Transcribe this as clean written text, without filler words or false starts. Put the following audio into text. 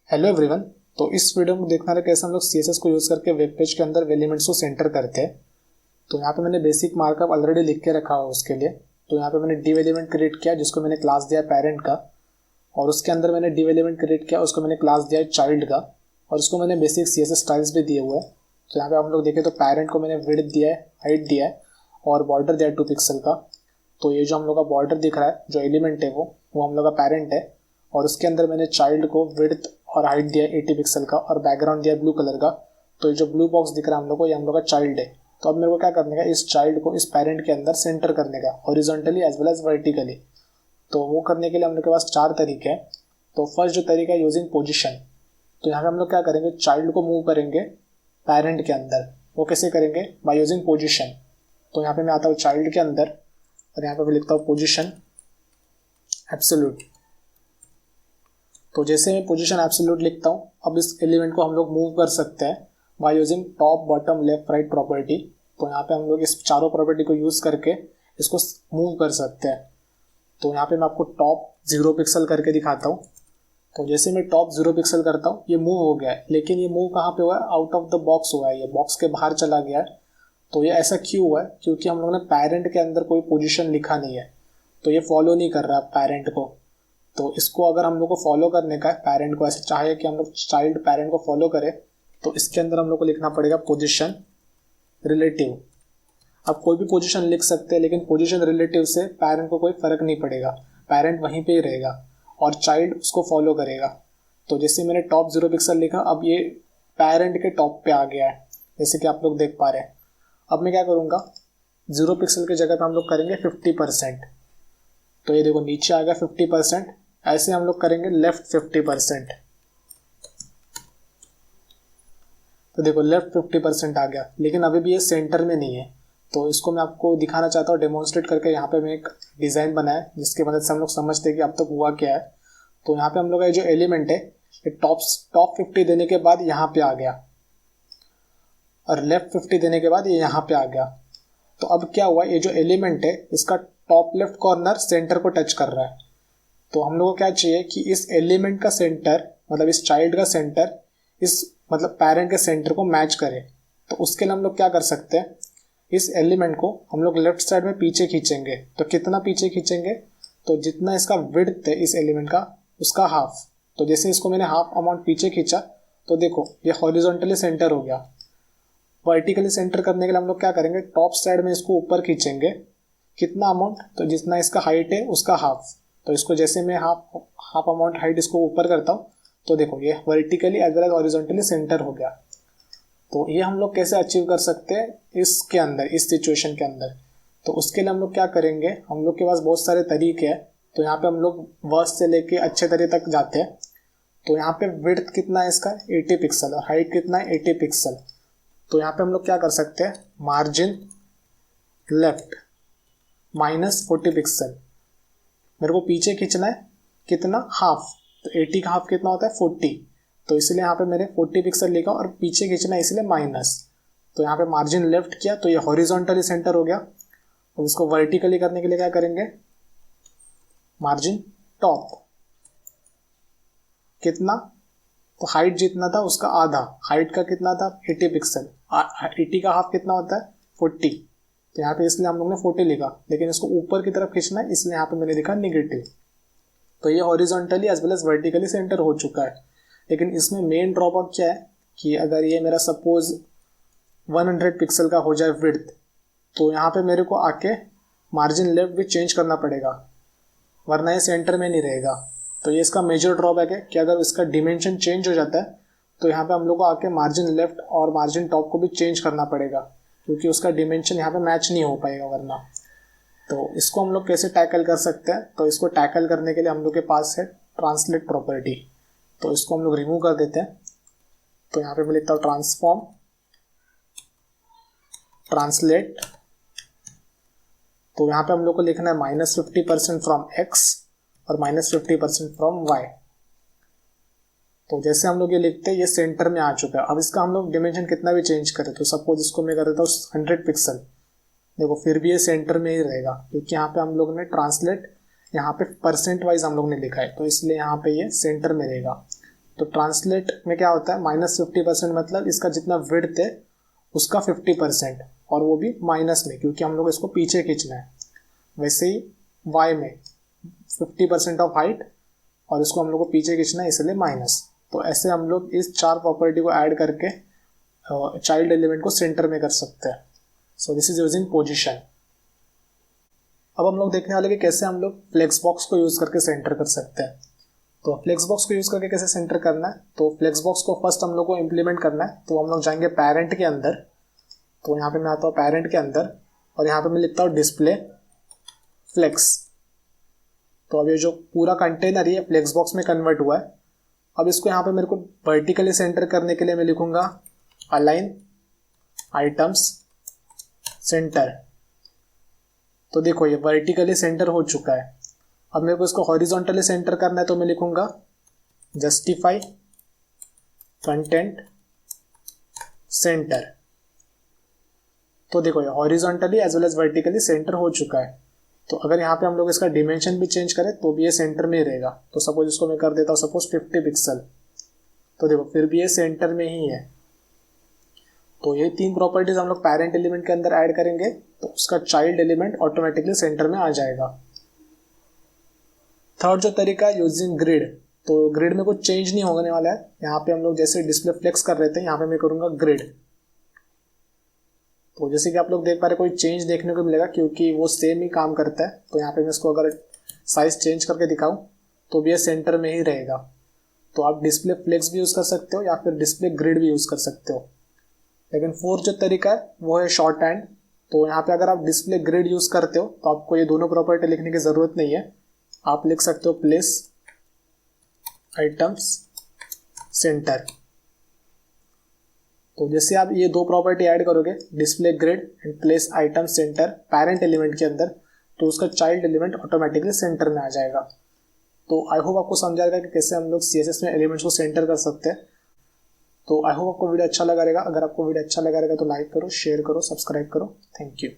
Hello everyone. तो इस video में देखना है कैसे हम लोग CSS को यूज़ करके वेब पेज के अंदर एलिमेंट्स को सेंटर करते हैं। तो यहाँ पे मैंने बेसिक मार्कअप ऑलरेडी लिख के रखा हुआ उसके लिए। तो यहाँ पे मैंने div एलिमेंट क्रिएट किया जिसको मैंने क्लास दिया पेरेंट का, और उसके अंदर मैंने div एलिमेंट क्रिएट किया उसको मैंने क्लास दिया चाइल्ड का, और उसको मैंने बेसिक CSS स्टाइल्स भी दिए हुए हैं। तो यहाँ पे हम लोग देखें तो पेरेंट को मैंने विड्थ दिया है, हाइट दिया है और बॉर्डर दिया है 2 पिक्सल का। तो ये जो हम लोग का बॉर्डर दिख रहा है जो एलिमेंट है वो हम लोग का पेरेंट है, और उसके अंदर मैंने चाइल्ड को विड्थ और हाइट दिया 80 पिक्सल का और बैकग्राउंड दिया ब्लू कलर का। तो ये जो ब्लू बॉक्स दिख रहा है हम लोग को, ये हम लोग का चाइल्ड है। तो अब मेरे को क्या करने का, इस चाइल्ड को इस पेरेंट के अंदर सेंटर करने का horizontally as well as vertically. तो वो करने के लिए हम लोग के पास 4 तरीके हैं। तो फर्स्ट जो तरीका है यूजिंग पोजिशन। तो यहाँ पे हम लोग क्या करेंगे, चाइल्ड को मूव करेंगे पेरेंट के अंदर। वो कैसे करेंगे, बाय यूजिंग पोजिशन। तो यहाँ पे मैं आता हूँ चाइल्ड के अंदर और यहाँ पे मैं लिखता हूँ पोजिशन एब्सोल्यूट। तो जैसे मैं पोजीशन एब्सोल्यूट लिखता हूँ, अब इस एलिमेंट को हम लोग मूव कर सकते हैं by using top bottom left right property. तो यहाँ पे हम लोग इस चारों प्रॉपर्टी को यूज़ करके इसको मूव कर सकते हैं। तो यहाँ पे मैं आपको टॉप 0 पिक्सल करके दिखाता हूँ। तो जैसे मैं टॉप 0 पिक्सल करता हूँ ये मूव हो गया है, लेकिन ये मूव कहाँ पे हुआ है, आउट ऑफ द बॉक्स हुआ है, ये बॉक्स के बाहर चला गया है। तो ये ऐसा क्यों हुआ है, क्योंकि हम लोग ने पेरेंट के अंदर कोई पोजीशन लिखा नहीं है, तो ये फॉलो नहीं कर रहा पेरेंट को। तो इसको अगर हम लोग को फॉलो करने का है पेरेंट को, ऐसे चाहे कि हम लोग चाइल्ड पेरेंट को फॉलो करें, तो इसके अंदर हम लोग को लिखना पड़ेगा पोजीशन रिलेटिव। अब कोई भी पोजीशन लिख सकते हैं, लेकिन पोजीशन रिलेटिव से पेरेंट को कोई फर्क नहीं पड़ेगा, पेरेंट वहीं पे ही रहेगा और चाइल्ड उसको फॉलो करेगा। तो जैसे मैंने टॉप 0 पिक्सल लिखा, अब ये पेरेंट के टॉप पे आ गया है जैसे कि आप लोग देख पा रहे हैं। अब मैं क्या करूँगा, 0 पिक्सल की जगह पर हम लोग करेंगे 50%। तो ये देखो नीचे आ गया 50%। ऐसे हम लोग करेंगे लेफ्ट 50%। तो देखो लेफ्ट 50% आ गया, लेकिन अभी भी ये सेंटर में नहीं है। तो इसको मैं आपको दिखाना चाहता हूँ डेमोन्स्ट्रेट करके। यहाँ पे मैं एक डिज़ाइन बनाया जिसकी मदद से हम लोग समझते हैं कि अब तक हुआ क्या है। तो यहाँ पे हम लोग का जो एलिमेंट है ये टॉप 50 देने के बाद यहाँ पे आ गया, और लेफ्ट 50 देने के बाद ये यहाँ पे आ गया। तो अब क्या हुआ, ये जो एलिमेंट है इसका टॉप लेफ्ट कॉर्नर सेंटर को टच कर रहा है। तो हम लोग को क्या चाहिए कि इस एलिमेंट का सेंटर, मतलब इस चाइल्ड का सेंटर इस मतलब पेरेंट के सेंटर को मैच करे। तो उसके लिए हम लोग क्या कर सकते हैं, इस एलिमेंट को हम लोग लेफ्ट साइड में पीछे खींचेंगे। तो कितना पीछे खींचेंगे, तो जितना इसका विड्थ है इस एलिमेंट का उसका हाफ। तो जैसे इसको मैंने हाफ अमाउंट पीछे खींचा, तो देखो ये हॉरिजॉन्टली सेंटर हो गया। वर्टिकली सेंटर करने के लिए हम लोग क्या करेंगे, टॉप साइड में इसको ऊपर खींचेंगे। कितना अमाउंट, तो जितना इसका हाइट है उसका हाफ। तो इसको जैसे मैं हाफ अमाउंट हाइट इसको ऊपर करता हूँ, तो देखो ये vertically as well as horizontally centre हो गया। तो ये हम लोग कैसे अचीव कर सकते हैं इसके अंदर, इस सिचुएशन के अंदर। तो उसके लिए हम लोग क्या करेंगे, हम लोग के पास बहुत सारे तरीके हैं। तो यहाँ पे हम लोग वर्स्ट से लेके अच्छे तरीके तक जाते हैं। तो यहाँ पे विड्थ कितना है इसका 80 पिक्सल और हाइट कितना है 80 पिक्सल। तो यहाँ पे हम लोग क्या कर सकते हैं, मार्जिन लेफ्ट -40 पिक्सल। मेरे को पीछे खींचना है कितना, हाफ। तो 80 का हाफ कितना होता है 40। तो इसलिए यहाँ पे मैंने 40 पिक्सल लिखा और पीछे खींचना है इसलिए माइनस। तो यहाँ पे मार्जिन लेफ्ट किया तो ये हॉरिजॉन्टली सेंटर हो गया। और इसको वर्टिकली करने के लिए क्या करेंगे, मार्जिन टॉप कितना, तो हाइट जितना था उसका आधा, हाइट का कितना था 80 पिक्सल, 80 का हाफ कितना होता है 40। तो यहाँ पे इसलिए हम लोग ने 40 लिखा, लेकिन इसको ऊपर की तरफ खींचना है इसलिए यहाँ पे मैंने लिखा नेगेटिव। तो ये horizontally as well as vertically centre हो चुका है। लेकिन इसमें मेन ड्रॉबैक क्या है कि अगर ये मेरा सपोज 100 पिक्सल का हो जाए विड्थ, तो यहाँ पे मेरे को आके मार्जिन लेफ्ट भी चेंज करना पड़ेगा, वरना ये सेंटर में नहीं रहेगा। तो ये इसका मेजर ड्रॉबैक है कि अगर इसका डिमेंशन चेंज हो जाता है तो यहाँ पे हम लोग को आके मार्जिन लेफ्ट और मार्जिन टॉप को भी चेंज करना पड़ेगा, क्योंकि उसका डिमेंशन यहाँ पे मैच नहीं हो पाएगा वरना। तो इसको हम लोग कैसे टैकल कर सकते हैं, तो इसको टैकल करने के लिए हम लोग के पास है ट्रांसलेट प्रॉपर्टी। तो इसको हम लोग रिमूव कर देते हैं। तो यहाँ पे मैं लिखता हूँ ट्रांसफॉर्म ट्रांसलेट। तो यहाँ पे हम लोग को लिखना है -50% फ्रॉम x और -50% फ्रॉम y। तो जैसे हम लोग ये लिखते हैं ये सेंटर में आ चुका है। अब इसका हम लोग डिमेंशन कितना भी चेंज करें, तो सपोज इसको मैं कर देता हूँ 100 पिक्सल, देखो फिर भी ये सेंटर में ही रहेगा, क्योंकि यहाँ पे हम लोग ने ट्रांसलेट यहाँ पे परसेंट वाइज हम लोग ने लिखा है, तो इसलिए यहाँ पे ये सेंटर में रहेगा। तो ट्रांसलेट में क्या होता है, -50% मतलब इसका जितना विड्थ है उसका 50%, और वो भी माइनस में, क्योंकि हम लोग इसको पीछे खींचना है। वैसे ही y में 50% ऑफ हाइट, और इसको हम लोग को पीछे खींचना है इसलिए माइनस। तो ऐसे हम लोग इस 4 प्रॉपर्टी को ऐड करके चाइल्ड एलिमेंट को सेंटर में कर सकते हैं। So this is using position. अब हम लोग देखने वाले कि कैसे हम लोग फ्लेक्स बॉक्स को यूज करके सेंटर कर सकते हैं। तो फ्लेक्स बॉक्स को यूज करके कैसे सेंटर करना है, तो फ्लेक्स बॉक्स को फर्स्ट हम लोग को इम्प्लीमेंट करना है। तो हम लोग जाएंगे पेरेंट के अंदर, तो यहाँ पे मैं आता हूँ पेरेंट के अंदर, और यहाँ पे मैं लिखता हूँ डिस्प्ले फ्लेक्स। तो अब ये जो पूरा कंटेनर है फ्लेक्स बॉक्स में कन्वर्ट हुआ है। अब इसको यहाँ पे मेरे को वर्टिकली सेंटर करने के लिए मैं लिखूंगा अलाइन आइटम्स सेंटर। तो देखो ये वर्टिकली सेंटर हो चुका है। अब मेरे को इसको हॉरिजॉन्टली सेंटर करना है, तो मैं लिखूंगा जस्टिफाई कंटेंट सेंटर। तो देखो ये horizontally as well as vertically centre हो चुका है। तो अगर यहाँ पे हम लोग इसका डिमेंशन भी चेंज करें तो भी ये सेंटर में ही रहेगा। तो सपोज इसको मैं कर देता हूँ सपोज 50 पिक्सल, तो देखो फिर भी ये सेंटर में ही है। तो ये 3 प्रॉपर्टीज हम लोग पेरेंट एलिमेंट के अंदर ऐड करेंगे, तो उसका चाइल्ड एलिमेंट ऑटोमेटिकली सेंटर में आ जाएगा। थर्ड जो तरीका है यूजिंग ग्रिड, तो ग्रिड में कुछ चेंज नहीं होने वाला है। यहाँ पे हम लोग जैसे डिस्प्ले फ्लेक्स कर रहे थे, यहाँ पे मैं करूंगा ग्रिड। तो जैसे कि आप लोग देख पा रहे कोई चेंज देखने को मिलेगा, क्योंकि वो सेम ही काम करता है। तो यहाँ पे मैं इसको अगर साइज चेंज करके दिखाऊं तो भी ये सेंटर में ही रहेगा। तो आप डिस्प्ले फ्लेक्स भी यूज कर सकते हो या फिर डिस्प्ले ग्रिड भी यूज कर सकते हो। लेकिन फोर्थ जो तरीका है वो है शॉर्ट हैंड। तो यहाँ पे अगर आप डिस्प्ले ग्रिड यूज करते हो तो आपको ये दोनों प्रॉपर्टी लिखने की जरूरत नहीं है। आप लिख सकते हो प्लेस आइटम्स सेंटर। तो जैसे आप ये 2 प्रॉपर्टी ऐड करोगे, display grid and place item centre parent element के अंदर, तो उसका चाइल्ड एलिमेंट ऑटोमेटिकली सेंटर में आ जाएगा। तो आई होप आपको समझ आएगा कि कैसे हम लोग CSS में एलिमेंट्स को सेंटर कर सकते हैं। तो आई होप आपको वीडियो अच्छा लगा रहेगा। अगर आपको वीडियो अच्छा लगा रहेगा तो लाइक करो, शेयर करो, सब्सक्राइब करो। Thank you.